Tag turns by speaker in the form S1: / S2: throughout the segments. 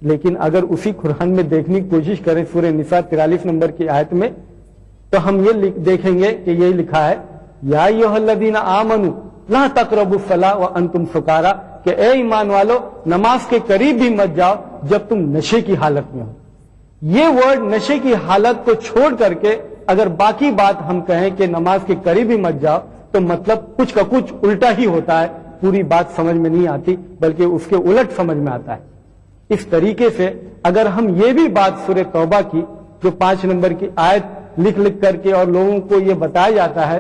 S1: لیکن اگر اسی قرآن میں دیکھنے کی کوشش کریں سورہ نساء 43 نمبر کی آیت میں، تو ہم یہ دیکھیں گے کہ یہ لکھا ہے یا ایھا الذین آمنوا لا تقربوا الصلاۃ وانتم سکارى، کہ اے ایمان والو نماز کے قریب بھی مت جاؤ جب تم نشے کی حالت میں ہو۔ یہ ورڈ نشے کی حالت کو چھوڑ کر کے اگر باقی بات ہم کہیں کہ نماز کے قریب ہی مت جاؤ تو مطلب کچھ کا کچھ الٹا ہی ہوتا ہے، پوری بات سمجھ میں نہیں آتی بلکہ اس کے الٹ سمجھ میں آتا ہے۔ اس طریقے سے اگر ہم یہ بھی بات سورہ توبہ کی جو 5 نمبر کی آیت لکھ کر کے اور لوگوں کو یہ بتایا جاتا ہے،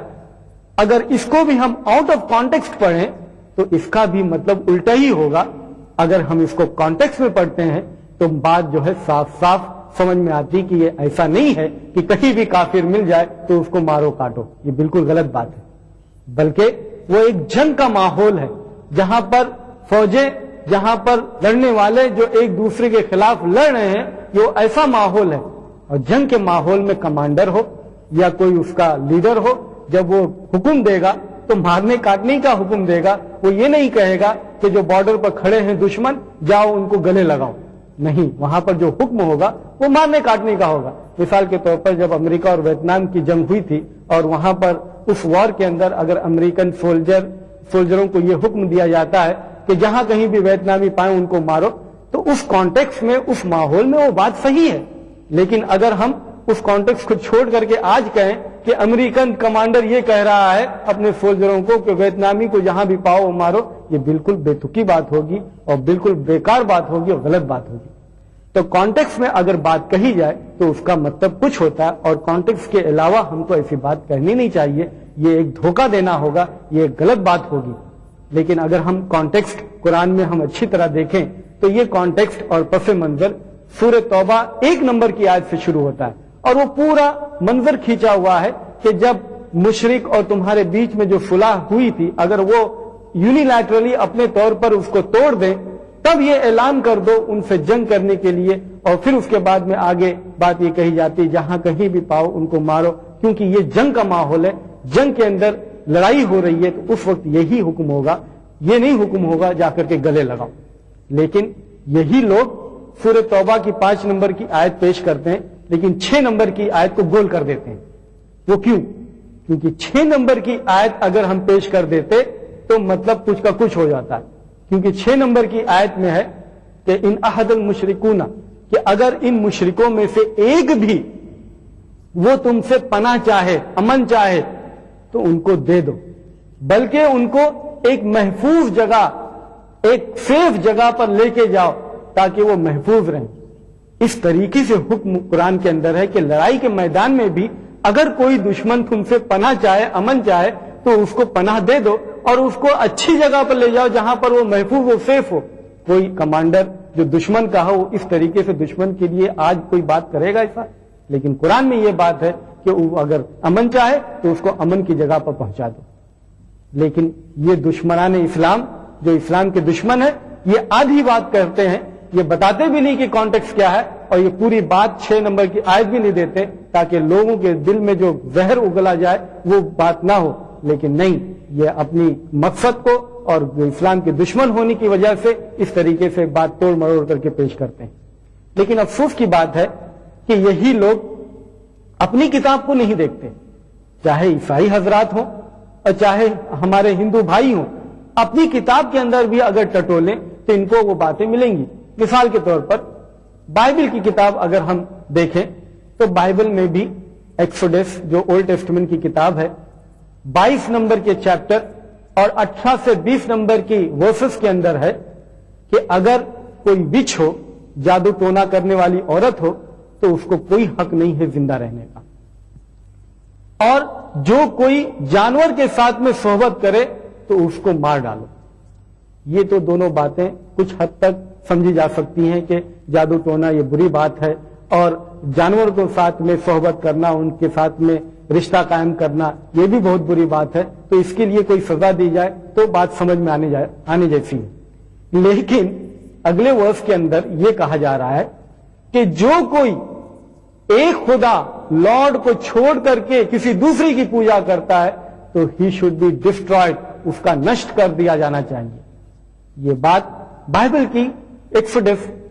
S1: اگر اس کو بھی ہم آؤٹ آف کانٹیکسٹ پڑھیں تو اس کا بھی مطلب الٹا ہی ہوگا۔ اگر ہم اس کو کانٹیکسٹ میں پڑھتے ہیں تو بات جو ہے صاف صاف سمجھ میں آتی کہ یہ ایسا نہیں ہے کہ کہیں بھی کافر مل جائے تو اس کو مارو کاٹو، یہ بالکل غلط بات ہے، بلکہ وہ ایک جنگ کا ماحول ہے جہاں پر فوجیں، جہاں پر لڑنے والے جو ایک دوسرے کے خلاف لڑ رہے ہیں، یہ ایسا ماحول ہے۔ اور جنگ کے ماحول میں کمانڈر ہو یا کوئی اس کا لیڈر ہو، جب وہ حکم دے گا تو مارنے کاٹنے کا حکم دے گا، وہ یہ نہیں کہے گا کہ جو بارڈر پر کھڑے ہیں دشمن جاؤ ان کو گلے لگاؤ، نہیں، وہاں پر جو حکم ہوگا وہ مارنے کاٹنے کا ہوگا۔ مثال کے طور پر جب امریکہ اور ویتنام کی جنگ ہوئی تھی اور وہاں پر اس وار کے اندر اگر امریکن سولجروں کو یہ حکم دیا جاتا ہے کہ جہاں کہیں بھی ویتنامی پائیں ان کو مارو، تو اس کانٹیکس میں، اس ماحول میں وہ بات صحیح ہے۔ لیکن اگر ہم اس کانٹیکس کو چھوڑ کر کے آج کہیں کہ امریکن کمانڈر یہ کہہ رہا ہے اپنے سولجروں کو کہ ویتنامی کو جہاں بھی پاؤ مارو، یہ بالکل بے تکی بات ہوگی اور بالکل بیکار بات ہوگی اور غلط بات ہوگی۔ تو کانٹیکس میں اگر بات کہی جائے تو اس کا مطلب کچھ ہوتا ہے، اور کانٹیکس کے علاوہ ہم کو ایسی بات کہنی نہیں چاہیے، یہ ایک دھوکہ دینا ہوگا، یہ ایک غلط بات ہوگی۔ لیکن اگر ہم کانٹیکسٹ قرآن میں ہم اچھی طرح دیکھیں تو یہ کانٹیکسٹ اور پس منظر سورہ توبہ 1 نمبر کی آیت سے شروع ہوتا ہے، اور وہ پورا منظر کھینچا ہوا ہے کہ جب مشرک اور تمہارے بیچ میں جو صلح ہوئی تھی اگر وہ یونیلیٹرلی اپنے طور پر اس کو توڑ دیں تب یہ اعلان کر دو ان سے جنگ کرنے کے لیے، اور پھر اس کے بعد میں آگے بات یہ کہی جاتی جہاں کہیں بھی پاؤ ان کو مارو، کیونکہ یہ جنگ کا ماحول ہے، جنگ کے اندر لڑائی ہو رہی ہے، تو اس وقت یہی حکم ہوگا، یہ نہیں حکم ہوگا جا کر کے گلے لگاؤ۔ لیکن یہی لوگ سورہ توبہ کی 5 نمبر کی آیت پیش کرتے ہیں لیکن 6 نمبر کی آیت کو گول کر دیتے ہیں۔ وہ کیوں؟ کیونکہ 6 نمبر کی آیت اگر ہم پیش کر دیتے تو مطلب کچھ کا کچھ ہو جاتا ہے، کیونکہ 6 نمبر کی آیت میں ہے کہ ان احد المشرکون، کہ اگر ان مشرکوں میں سے ایک بھی وہ تم سے پناہ چاہے، امن چاہے تو ان کو دے دو، بلکہ ان کو ایک محفوظ جگہ، ایک سیف جگہ پر لے کے جاؤ تاکہ وہ محفوظ رہیں۔ اس طریقے سے حکم قرآن کے اندر ہے کہ لڑائی کے میدان میں بھی اگر کوئی دشمن تم سے پناہ چاہے، امن چاہے تو اس کو پناہ دے دو اور اس کو اچھی جگہ پر لے جاؤ جہاں پر وہ محفوظ و سیف ہو۔ کوئی کمانڈر جو دشمن کا ہو اس طریقے سے دشمن کے لیے آج کوئی بات کرے گا ایسا؟ لیکن قرآن میں یہ بات ہے کہ وہ اگر امن چاہے تو اس کو امن کی جگہ پر پہنچا دو۔ لیکن یہ دشمنان اسلام جو اسلام کے دشمن ہیں یہ آدھی بات کرتے ہیں، یہ بتاتے بھی نہیں کہ کانٹیکس کیا ہے، اور یہ پوری بات 6 نمبر کی آیت بھی نہیں دیتے تاکہ لوگوں کے دل میں جو زہر اگلا جائے وہ بات نہ ہو۔ لیکن نہیں، یہ اپنی مقصد کو اور اسلام کے دشمن ہونے کی وجہ سے اس طریقے سے بات توڑ مروڑ کر کے پیش کرتے ہیں۔ لیکن افسوس کی بات ہے کہ یہی لوگ اپنی کتاب کو نہیں دیکھتے، چاہے عیسائی حضرات ہوں اور چاہے ہمارے ہندو بھائی ہوں، اپنی کتاب کے اندر بھی اگر ٹٹولیں تو ان کو وہ باتیں ملیں گی۔ مثال کے طور پر بائبل کی کتاب اگر ہم دیکھیں تو بائبل میں بھی ایکسوڈس جو اولڈ ٹیسٹمنٹ کی کتاب ہے 22 نمبر کے چیپٹر اور 18 سے 20 نمبر کی ورسز کے اندر ہے کہ اگر کوئی وچ ہو، جادو ٹونا کرنے والی عورت ہو، تو اس کو کوئی حق نہیں ہے زندہ رہنے کا، اور جو کوئی جانور کے ساتھ میں صحبت کرے تو اس کو مار ڈالو۔ یہ تو دونوں باتیں کچھ حد تک سمجھی جا سکتی ہیں کہ جادو ٹونا یہ بری بات ہے، اور جانور کے ساتھ میں صحبت کرنا، ان کے ساتھ میں رشتہ قائم کرنا یہ بھی بہت بری بات ہے، تو اس کے لیے کوئی سزا دی جائے تو بات سمجھ میں آنے جیسی ہے۔ لیکن اگلے ورس کے اندر یہ کہا جا رہا ہے کہ جو کوئی ایک خدا لارڈ کو چھوڑ کر کے کسی دوسری کی پوجا کرتا ہے تو ہی شوڈ بی ڈسٹرائڈ، اس کا نشٹ کر دیا جانا چاہیے۔ یہ بات بائبل کی ایکسوڈس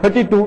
S1: 32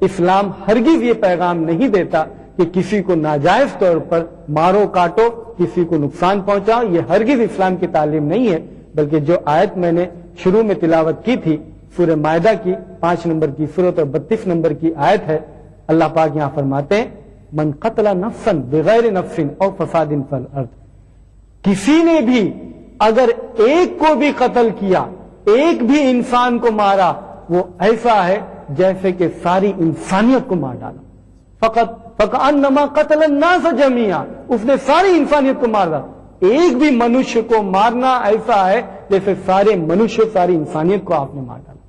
S1: اسلام ہرگز یہ پیغام نہیں دیتا کہ کسی کو ناجائز طور پر مارو کاٹو، کسی کو نقصان پہنچاؤ، یہ ہرگز اسلام کی تعلیم نہیں ہے، بلکہ جو آیت میں نے شروع میں تلاوت کی تھی سورہ مائدہ کی 5 نمبر کی سورت اور 32 نمبر کی آیت ہے، اللہ پاک یہاں فرماتے ہیں من قتل نفسا بغیر نفس او فساد فی الارض، کسی نے بھی اگر ایک کو بھی قتل کیا، ایک بھی انسان کو مارا، وہ ایسا ہے جیسے کہ ساری انسانیت کو مار ڈالا، فکأنما قتل الناس جميعا، اس نے ساری انسانیت کو مار ڈالا، ایک بھی منشیہ کو مارنا ایسا ہے جیسے سارے منشیہ ساری انسانیت کو آپ نے مار ڈالا۔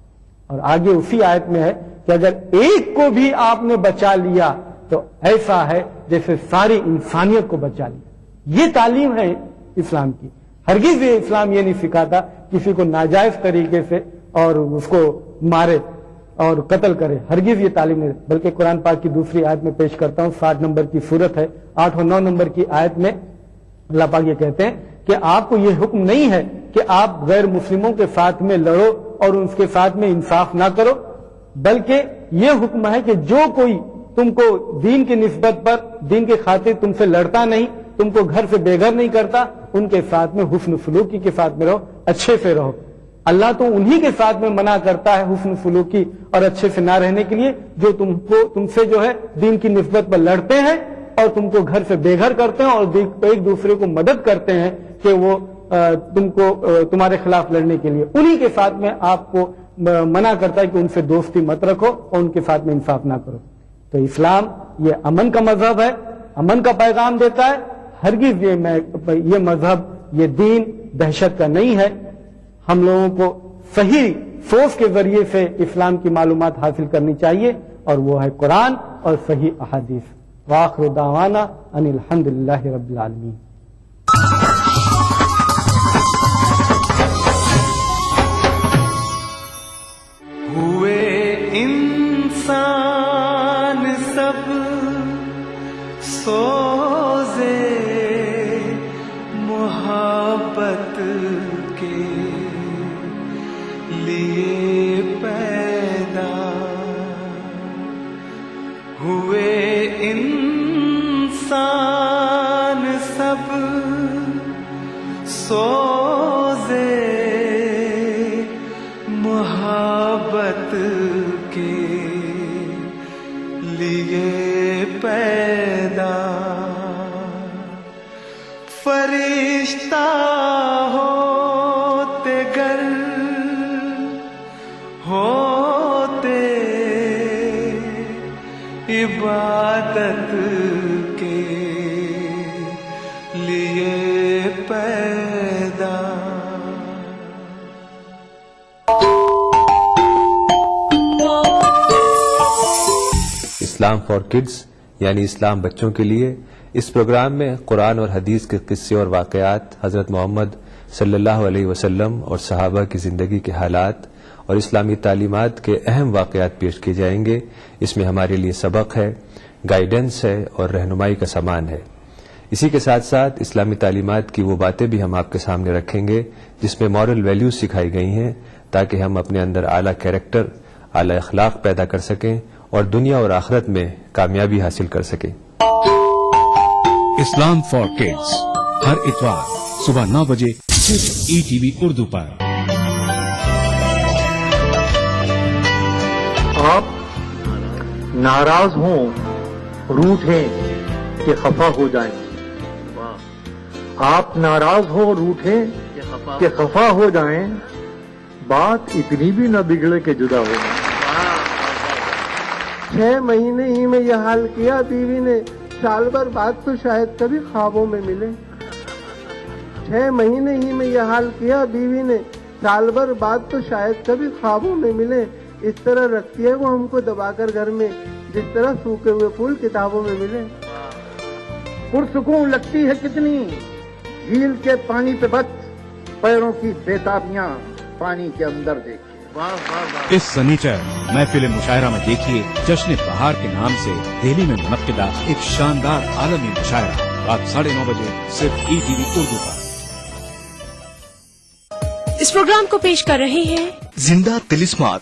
S1: اور آگے اسی آیت میں ہے کہ اگر ایک کو بھی آپ نے بچا لیا تو ایسا ہے جیسے ساری انسانیت کو بچا لیا۔ یہ تعلیم ہے اسلام کی، ہرگز یہ اسلام یہ نہیں سکھاتا کسی کو ناجائز طریقے سے اور اس کو مارے اور قتل کرے، ہرگز یہ تعلیم نہیں، بلکہ قرآن پاک کی دوسری آیت میں پیش کرتا ہوں، 60 نمبر کی سورت ہے، 8 اور 9 نمبر کی آیت میں اللہ پاک یہ کہتے ہیں کہ آپ کو یہ حکم نہیں ہے کہ آپ غیر مسلموں کے ساتھ میں لڑو اور ان کے ساتھ میں انصاف نہ کرو، بلکہ یہ حکم ہے کہ جو کوئی تم کو دین کی نسبت پر، دین کے خاطر تم سے لڑتا نہیں، تم کو گھر سے بے گھر نہیں کرتا، ان کے ساتھ میں حسن سلوکی کے ساتھ میں رہو، اچھے سے رہو۔ اللہ تو انہی کے ساتھ میں منع کرتا ہے حسن سلوکی اور اچھے سے نہ رہنے کے لیے جو تم سے جو ہے دین کی نسبت پر لڑتے ہیں اور تم کو گھر سے بے گھر کرتے ہیں اور ایک دوسرے کو مدد کرتے ہیں کہ وہ تم کو تمہارے خلاف لڑنے کے لیے، انہی کے ساتھ میں آپ کو منع کرتا ہے کہ ان سے دوستی مت رکھو اور ان کے ساتھ میں انصاف نہ کرو۔ تو اسلام یہ امن کا مذہب ہے، امن کا پیغام دیتا ہے، ہرگز یہ مذہب، یہ دین دہشت کا نہیں ہے۔ ہم لوگوں کو صحیح سوچ کے ذریعے سے اسلام کی معلومات حاصل کرنی چاہیے، اور وہ ہے قرآن اور صحیح احادیث۔ وآخر دعوانا ان الحمدللہ رب العالمین۔
S2: ہوئے انسان سب سوزے محبت کے لیے پیدا، ہوئے انسان سب سوزے محبت کے لیے پیدا، فرشتہ ہوتے گر ہوتے عبادت کے لیے پیدا۔
S3: اسلام فار کڈز یعنی اسلام بچوں کے لیے، اس پروگرام میں قرآن اور حدیث کے قصے اور واقعات، حضرت محمد صلی اللہ علیہ وسلم اور صحابہ کی زندگی کے حالات اور اسلامی تعلیمات کے اہم واقعات پیش کیے جائیں گے۔ اس میں ہمارے لیے سبق ہے، گائیڈنس ہے اور رہنمائی کا سامان ہے۔ اسی کے ساتھ ساتھ اسلامی تعلیمات کی وہ باتیں بھی ہم آپ کے سامنے رکھیں گے جس میں مورل ویلیوز سکھائی گئی ہیں، تاکہ ہم اپنے اندر اعلیٰ کیریکٹر، اعلیٰ اخلاق پیدا کر سکیں اور دنیا اور آخرت میں کامیابی حاصل کر سکیں۔
S4: اسلام فار کڈز ہر اتوار صبح 9 بجے صرف ETV اردو پر۔
S5: آپ ناراض ہوں، روٹھیں کہ خفا ہو جائیں، آپ ناراض ہو روٹھیں کہ خفا ہو جائیں، بات اتنی بھی نہ بگڑے کہ جدا ہو جائیں۔ 6 مہینے ہی میں یہ حال کیا بیوی نے، سال بھر بعد تو شاید کبھی خوابوں میں ملے۔ 6 مہینے ہی میں یہ حال کیا بیوی نے، سال بھر بعد تو شاید کبھی خوابوں میں ملے۔ اس طرح رکھتی ہے وہ ہم کو دبا کر گھر میں، جس طرح سوکھے ہوئے پھول کتابوں میں ملے۔ پرسکون لگتی ہے کتنی جھیل کے پانی پہ بت، پیروں کی بےتابیاں پانی کے اندر دیکھیں۔
S4: اس سنیچر محفل مشاعرہ میں دیکھیے جشن بہار کے نام سے دہلی میں منعقدہ ایک شاندار عالمی مشاعرہ رات 9:30 بجے صرف ETV اردو پر۔
S6: اس پروگرام کو پیش کر رہے ہیں
S7: زندہ تلسمات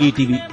S4: ETV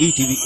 S4: ETV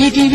S8: ETV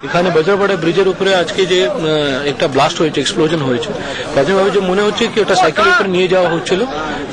S9: এখানে বজরপাড়া ব্রিজের উপরে আজকে যে একটা ব্লাস্ট হয়েছে, এক্সপ্লোজন হয়েছে, প্রাথমিকভাবে যে মনে হচ্ছে কি ওটা সাইকেলের উপরে নিয়ে যাওয়া হচ্ছিল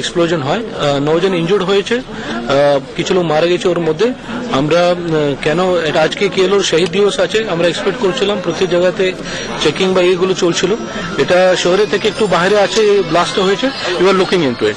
S9: এক্সপ্লোজন হয়। 9 জন ইনজুর্ড হয়েছে, কিছু লোক মারা গেছে ওর মধ্যে। আমরা কেন এটা আজকে কেএলওর শহীদ দিবস আছে, আমরা এক্সপেক্ট করছিলাম প্রতি জায়গাতে চেকিং বা এইগুলো চলছিল। এটা শহরে থেকে একটু বাইরে আছে ব্লাস্ট হয়েছে। You are looking into it.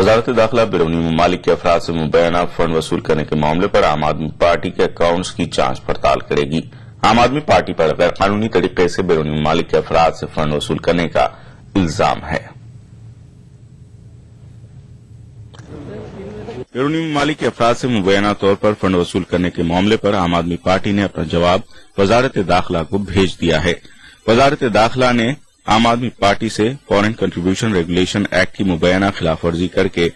S10: وزارت داخلہ بیرونی ممالک کے افراد سے مبینہ فنڈ وصول کرنے کے معاملے پر عام آدمی پارٹی کے اکاؤنٹس کی جانچ پڑتال کرے گی۔ عام آدمی پارٹی پر غیر قانونی طریقے سے بیرونی ممالک کے افراد سے فنڈ وصول کرنے کا الزام ہے۔ بیرونی ممالک کے افراد سے مبینہ طور پر فنڈ وصول کرنے کے معاملے پر عام آدمی پارٹی نے اپنا جواب وزارت داخلہ کو بھیج دیا ہے۔ وزارت داخلہ نے عام آدمی پارٹی سے فارن کنٹریبیوشن ریگولیشن ایکٹ کی مبینہ خلاف ورزی کر کے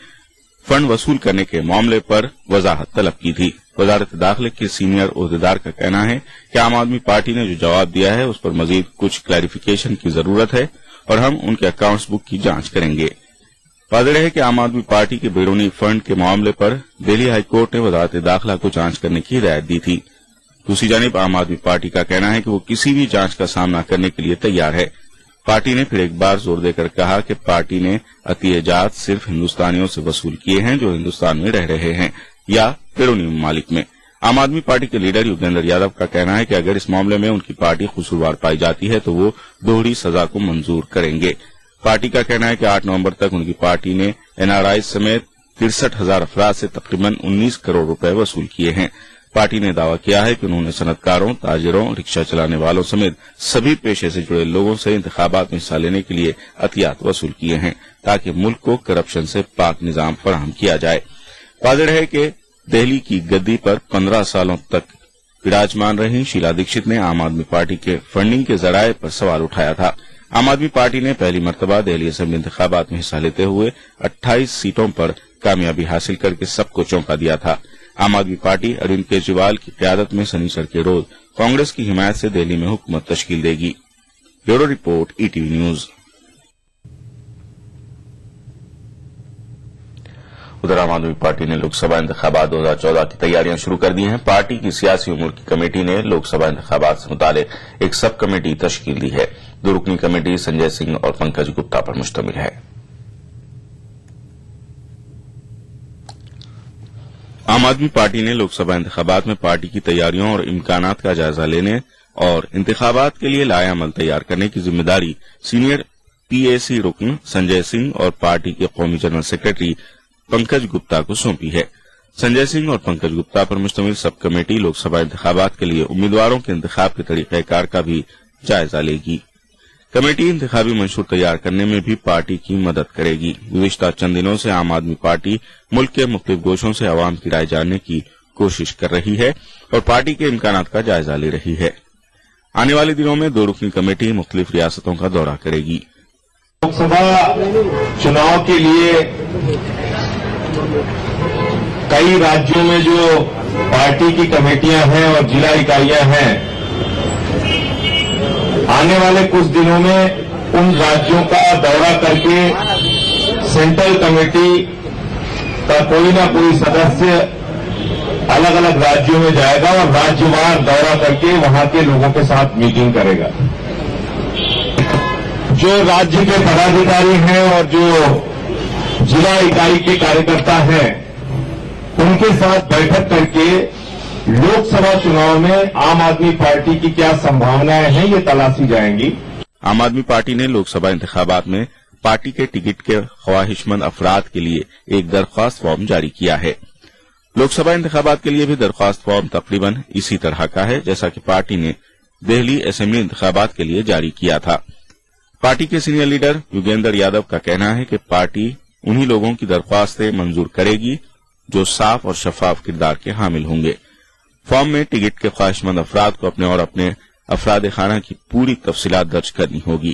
S10: فنڈ وصول کرنے کے معاملے پر وضاحت طلب کی تھی۔ وزارت داخلہ کے سینئر عہدیدار کا کہنا ہے کہ عام آدمی پارٹی نے جو جواب دیا ہے اس پر مزید کچھ کلیریفیکیشن کی ضرورت ہے اور ہم ان کے اکاؤنٹس بک کی جانچ کریں گے۔ واضح ہے کہ عام آدمی پارٹی کے بیرونی فنڈ کے معاملے پر دہلی ہائی کورٹ نے وزارت داخلہ کو جانچ کرنے کی ہدایت دی تھی۔ دوسری جانب عام آدمی پارٹی کا کہنا ہے کہ وہ کسی بھی جانچ کا سامنا کرنے کے لیے تیار ہے۔ پارٹی نے پھر ایک بار زور دے کر کہا کہ پارٹی نے عطیہ جات صرف ہندوستانیوں سے وصول کیے ہیں جو ہندوستان میں رہ رہے ہیں یا بیرونی ممالک میں۔ عام آدمی پارٹی کے لیڈر یوگیندر یادو کا کہنا ہے کہ اگر اس معاملے میں ان کی پارٹی قصوروار پائی جاتی ہے تو وہ دوہری سزا کو منظور کریں گے۔ پارٹی کا کہنا ہے کہ 8 نومبر تک ان کی پارٹی نے NRI سمیت 63,000 افراد سے تقریباً 19 کروڑ روپے وصول کیے ہیں۔ پارٹی نے دعویٰ کیا ہے کہ انہوں نے صنعتکاروں، تاجروں، رکشہ چلانے والوں سمیت سبھی پیشے سے جڑے لوگوں سے انتخابات میں حصہ لینے کے لیے عطیات وصول کیے ہیں تاکہ ملک کو کرپشن سے پاک نظام فراہم کیا جائے۔ واضح ہے کہ دہلی کی گدی پر 15 سالوں تک وراجمان رہی شیلا دیکشت نے عام آدمی پارٹی کے فنڈنگ کے ذرائع پر سوال اٹھایا تھا۔ عام آدمی پارٹی نے پہلی مرتبہ دہلی اسمبلی انتخابات میں حصہ لیتے ہوئے 28 سیٹوں پر کامیابی حاصل کر کے سب کو چونکا دیا تھا۔ عام آدمی پارٹی اروند کیجریوال کی قیادت میں شنیچر کے روز کانگریس کی حمایت سے دہلی میں حکومت تشکیل دے گی۔ Bureau report ETV news. ادھر عام آدمی پارٹی نے لوک سبھا انتخابات 2014 کی تیاریاں شروع کر دی ہیں۔ پارٹی کی سیاسی امور کی کمیٹی نے لوک سبھا انتخابات سے متعلق ایک سب کمیٹی تشکیل دی ہے۔ 2 رکنی کمیٹی سنجے سنگھ اور پنکج گپتا پر مشتمل ہے۔ عام آدمی پارٹی نے لوک سبھا انتخابات میں پارٹی کی تیاریوں اور امکانات کا جائزہ لینے اور انتخابات کے لیے لائحہ عمل تیار کرنے کی ذمہ داری سینئر PAC رکن سنجے سنگھ اور پارٹی کے قومی جنرل سیکرٹری پنکج گپتا کو سونپی ہے۔ سنجے سنگھ اور پنکج گپتا پر مشتمل سب کمیٹی لوک سبھا انتخابات کے لیے امیدواروں کے انتخاب کے طریقہ کار کا بھی جائزہ لے گی۔ کمیٹی انتخابی منشور تیار کرنے میں بھی پارٹی کی مدد کرے گی۔ گزشتہ چند دنوں سے عام آدمی پارٹی ملک کے مختلف گوشوں سے عوام کی رائے جاننے کی کوشش کر رہی ہے اور پارٹی کے امکانات کا جائزہ لے رہی ہے۔ آنے والے دنوں میں 2 رکنی کمیٹی مختلف ریاستوں کا دورہ کرے گی۔
S11: لوک سبھا چناؤ کے لیے کئی راجیوں میں جو پارٹی کی کمیٹیاں ہیں اور ضلع اکائیاں ہیں، آنے والے کچھ دنوں میں ان راجیوں کا دورہ کر کے سینٹرل کمیٹی کا کوئی نہ کوئی سدسیہ الگ الگ راجیوں میں جائے گا اور راجیہ وار دورہ کر کے وہاں کے لوگوں کے ساتھ میٹنگ کرے گا۔ جو راجیہ کے پدادھیکاری ہیں اور جو ضلع اکائی کے کاریہ ہیں ان کے ساتھ بیٹھک کر کے لوک سبھا چناؤ میں عام آدمی پارٹی کی کیا سمبھاونائیں ہیں یہ تلاشی جائیں گی۔
S10: عام آدمی پارٹی نے لوک سبھا انتخابات میں پارٹی کے ٹکٹ کے خواہش مند افراد کے لیے ایک درخواست فارم جاری کیا ہے۔ لوک سبھا انتخابات کے لیے بھی درخواست فارم تقریباً اسی طرح کا ہے جیسا کہ پارٹی نے دہلی اسمبلی انتخابات کے لیے جاری کیا تھا۔ پارٹی کے سینئر لیڈر یوگیندر یادو کا کہنا ہے کہ پارٹی انہی لوگوں کی درخواستیں منظور کرے گی جو صاف اور شفاف کردار کے حامل ہوں گے۔ فارم میں ٹکٹ کے خواہش مند افراد کو اپنے اور اپنے افراد خانہ کی پوری تفصیلات درج کرنی ہوگی۔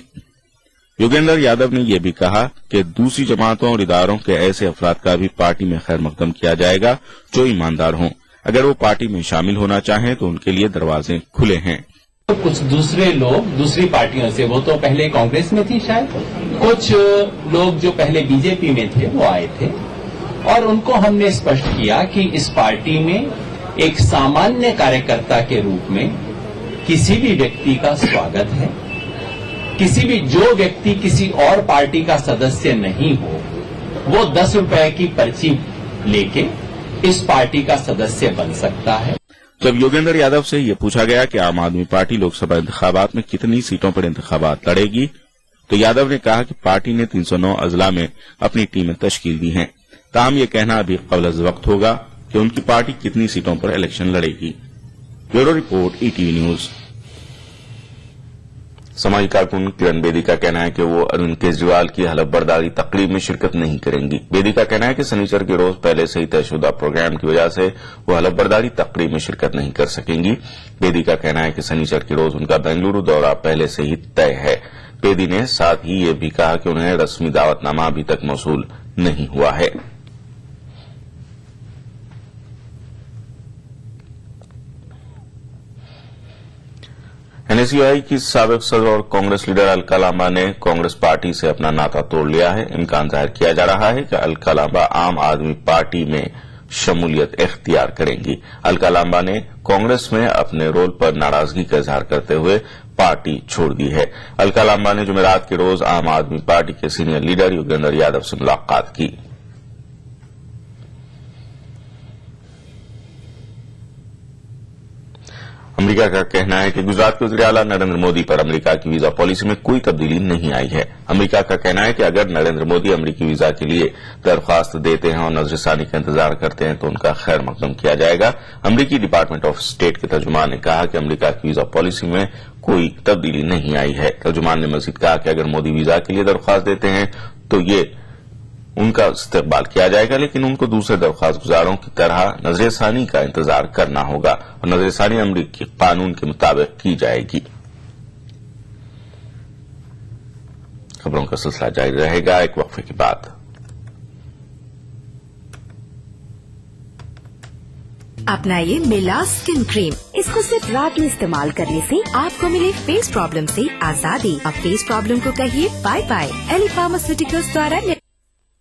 S10: یوگیندر یادو نے یہ بھی کہا کہ دوسری جماعتوں اور اداروں کے ایسے افراد کا بھی پارٹی میں خیر مقدم کیا جائے گا جو ایماندار ہوں۔ اگر وہ پارٹی میں شامل ہونا چاہیں تو ان کے لیے دروازے کھلے ہیں۔
S12: کچھ دوسرے لوگ دوسری پارٹیوں سے، وہ تو پہلے کانگریس میں تھی شاید، کچھ لوگ جو پہلے BJP میں تھے وہ آئے تھے اور ان کو ہم نے اسپشٹ کیا کہ اس پارٹی میں ایک سامانیہ کاریہ کے روپ میں کسی بھی ویکتی کا سواگت ہے۔ کسی بھی جو ویکتی کسی اور پارٹی کا سدسیہ نہیں ہو وہ 10 روپے کی پرچی لے کے اس پارٹی کا سدسیہ بن سکتا ہے۔
S10: جب یوگیندر یادو سے یہ پوچھا گیا کہ عام آدمی پارٹی لوک سبھا انتخابات میں کتنی سیٹوں پر انتخابات لڑے گی تو یادو نے کہا کہ پارٹی نے 309 اضلاع میں اپنی ٹیمیں تشکیل دی ہیں۔ تاہم یہ کہنا ابھی قبل از وقت ہوگا کہ ان کی پارٹی کتنی سیٹوں پر الیکشن لڑے گی۔ Bureau report ETV news. سماجی کارکن کرن بیدی کا کہنا ہے کہ وہ اروند کیجریوال کی حلف برداری تقریب میں شرکت نہیں کریں گی۔ بیدی کا کہنا ہے کہ سنیچر کے روز پہلے سے ہی طے شدہ پروگرام کی وجہ سے وہ حلف برداری تقریب میں شرکت نہیں کر سکیں گی۔ بیدی کا کہنا ہے کہ سنیچر کے روز ان کا بنگلورو دورہ پہلے سے ہی طے ہے۔ بیدی نے ساتھ ہی یہ بھی کہا کہ انہیں رسمی دعوت نامہ ابھی تک موصول نہیں ہوا ہے۔ NSUI کی سابق صدر اور کانگریس لیڈر الکا لامبا نے کانگریس پارٹی سے اپنا ناطہ توڑ لیا ہے۔ امکان ظاہر کیا جا رہا ہے کہ الکا لامبا عام آدمی پارٹی میں شمولیت اختیار کریں گی۔ الکا لامبا نے کانگریس میں اپنے رول پر ناراضگی کا اظہار کرتے ہوئے پارٹی چھوڑ دی ہے۔ الکا لامبا نے جمعرات کے روز عام آدمی پارٹی کے سینئر لیڈر یوگیندر یادو سے ملاقات کی۔ امریکہ کا کہنا ہے کہ گجرات کے وزیر اعلیٰ نریندر مودی پر امریکہ کی ویزا پالیسی میں کوئی تبدیلی نہیں آئی ہے۔ امریکہ کا کہنا ہے کہ اگر نریندر مودی امریکی ویزا کے لیے درخواست دیتے ہیں اور نظر ثانی کا انتظار کرتے ہیں تو ان کا خیر مقدم کیا جائے گا۔ امریکی ڈپارٹمنٹ آف اسٹیٹ کے ترجمان نے کہا کہ امریکہ کی ویزا پالیسی میں کوئی تبدیلی نہیں آئی ہے۔ ترجمان نے مزید کہا کہ اگر مودی ویزا کے لیے درخواست دیتے ہیں تو یہ ان کا استقبال کیا جائے گا، لیکن ان کو دوسرے درخواست گزاروں کی طرح نظر ثانی کا انتظار کرنا ہوگا اور نظر ثانی امریکی قانون کے مطابق کی جائے گی۔ خبروں کا سلسلہ جاری رہے گا ایک وقفے کے بعد۔
S7: اپنائیے میلا اسکن کریم۔ اس کو صرف رات میں استعمال کرنے سے آپ کو ملے فیس پرابلم سے آزادی۔ اب فیس پرابلم کو کہیے بائے بائے۔ ایلی فارماسیوٹیکلز دوارا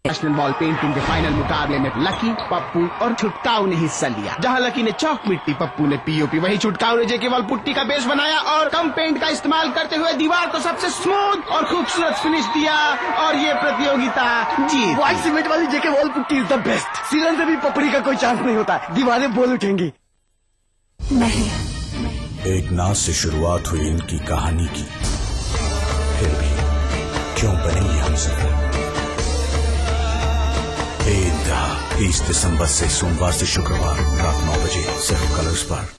S2: نیشنل بال پینٹنگ کے فائنل مقابلے میں لکی، پپو اور چھٹکاؤ نے حصہ لیا۔ جہاں لکی نے چاک مٹی، پپو نے POP، وہیں چھٹکاؤ نے جے وال پٹی کا بیس بنایا اور کم پینٹ کا استعمال کرتے ہوئے دیوار کو سب سے اسموتھ اور خوبصورت فنش دیا اور یہ پرتیوگتا جیت۔ وائٹ سیمنٹ والی جے وال پٹی از دا بیسٹ۔ سیلن سے بھی پپڑی کا کوئی چانس نہیں ہوتا، دیواریں بول اٹھیں گی۔
S13: ایک ناز سے شروعات ہوئی ان کی کہانی کی، پھر بھی کیوں بنے یہ ہم سفر؟ 30 دسمبر سے سوموار سے شکروار رات 9 بجے صرف کلرز پر۔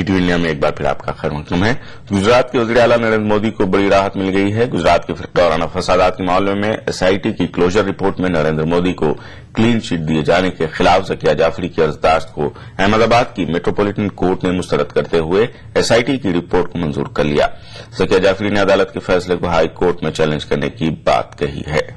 S10: ETV انڈیا میں ایک بار پھر آپ کا خیر مقدم ہے۔ گجرات کے وزیر اعلیٰ نریندر مودی کو بڑی راحت مل گئی ہے۔ گجرات کے فرقہ وارانہ فسادات کے معاملے میں SIT کی کلوزر رپورٹ میں نریندر مودی کو کلین چٹ دیے جانے کے خلاف ذکیہ جعفری کی عرضداشت کو احمد آباد کی میٹروپولیٹن کورٹ نے مسترد کرتے ہوئے SIT کی رپورٹ کو منظور کر لیا۔ ذکیہ جعفری نے عدالت کے فیصلے کو ہائی کورٹ میں چیلنج کرنے کی بات کہی ہے۔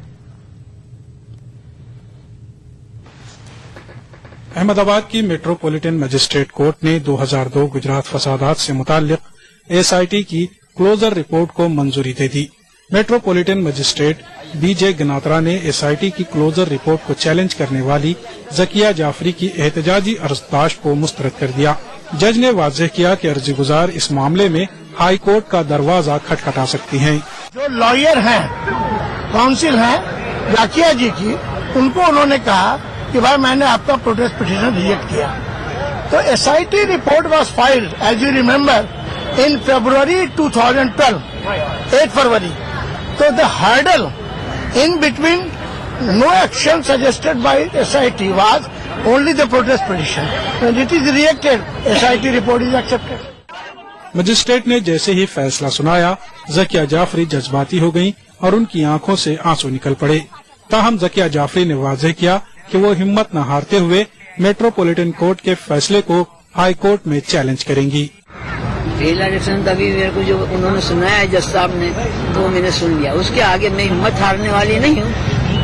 S14: احمد آباد کی میٹروپولیٹن مجسٹریٹ کورٹ نے 2002 گجرات فسادات سے متعلق SIT کی کلوزر رپورٹ کو منظوری دے دی۔ میٹروپولیٹن مجسٹریٹ BJ گناترا نے SIT کی کلوزر رپورٹ کو چیلنج کرنے والی ذکیہ جعفری کی احتجاجی عرضداشت کو مسترد کر دیا۔ جج نے واضح کیا کہ عرضی گزار اس معاملے میں ہائی کورٹ کا دروازہ کھٹکھٹا سکتی ہیں۔
S2: جو لائر ہیں، کونسل ہیں ذکیہ جی کی، ان کو انہوں نے کہا کہ بھائی میں نے آپ کا پروٹیسٹ پٹیشن ریجیکٹ کیا۔ تو SIT report was filed as you remember in February 2012، 8 فروری۔ تو دا hurdle in between, no action suggested by SIT was only the protest petition. When it is rejected, SIT report is accepted.
S14: Magistrate نے جیسے ہی فیصلہ سنایا، ذکیہ جعفری جذباتی ہو گئیں اور ان کی آنکھوں سے آنسو نکل پڑے۔ تاہم ذکیہ جعفری نے واضح کیا کہ وہ ہمت نہ ہارتے ہوئے میٹروپولیٹن کورٹ کے فیصلے کو ہائی کورٹ میں چیلنج کریں گی۔
S15: تبھی میرے کو جو انہوں نے سنایا ہے جج صاحب نے، وہ میں نے سن لیا۔ اس کے آگے میں ہمت ہارنے والی نہیں ہوں،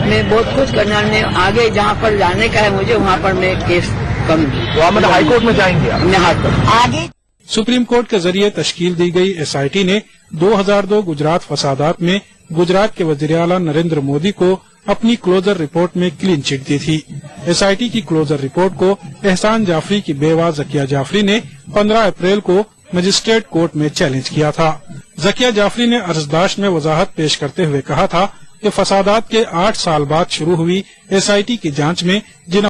S15: میں بہت کچھ کرنے والے، آگے جہاں پر جانے کا ہے مجھے وہاں پر میں کیس کروں گی۔
S2: ہائی کورٹ میں جائیں گے
S15: آگے۔
S14: سپریم کورٹ کے ذریعے تشکیل دی گئی SIT نے 2002 گجرات فسادات میں گجرات کے وزیر اعلیٰ نریندر مودی کو اپنی کلوزر رپورٹ میں کلین چٹ دی تھی۔ SIT کی کلوزر رپورٹ کو احسان جعفری کی بیوہ ذکیہ جعفری نے 15 اپریل کو مجسٹریٹ کورٹ میں چیلنج کیا تھا۔ ذکیہ جعفری نے عرضداشت میں وضاحت پیش کرتے ہوئے کہا تھا کہ فسادات کے 8 سال بعد شروع ہوئی SIT کی جانچ میں جن